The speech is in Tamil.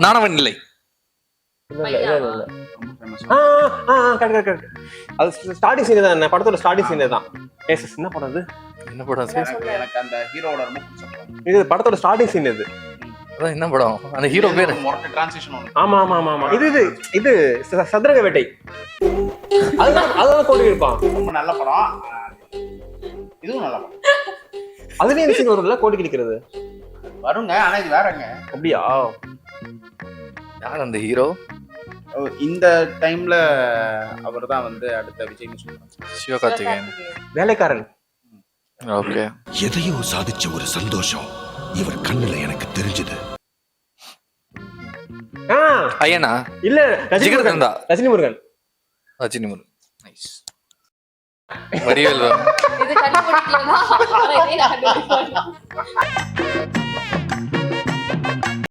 நானவன் இல்லை. அது ஸ்டார்டிங் சீன் தான், படத்தோட ஸ்டார்டிங் சீன் தான். என்ன படம் அது? என்ன படம் சார்? எனக்கு அந்த ஹீரோவோட ரொம்ப பிடிச்ச படம். இது படத்தோட ஸ்டார்டிங் சீன் இது. அதான் என்ன படம்? அந்த ஹீரோ பேர் மொரட்ட டிரான்சிஷன் ஒன்னு. ஆமா ஆமா ஆமா ஆமா. இது சதுரங்க வேட்டை. அதுதான் கோடி இருப்பான். ரொம்ப நல்ல படம். இதுவும் நல்ல படம். அதுலயே இந்த சீன் வரும்ல, கோடி கிழிக்கிறது வருங்க. ஆனா இது வேறங்க. அப்படியா? யார் அந்த ஹீரோ? இந்த டைம்ல அவர் தான் வந்து அடுத்த விஜய்னு சொல்றாங்க. சிவகார்த்திகேயன். வேலைக்காரன். ஓகே. எதையோ சாதிச்ச ஒரு சந்தோஷம் இவர் கண்ணுல எனக்கு தெரிஞ்சது. ஐயனா இல்ல, ரஜினி முருகன். ரஜினி முருகன். ரஜினி முருகன். நைஸ். வடிவேல். இது கண்டுபிடிக்கலனா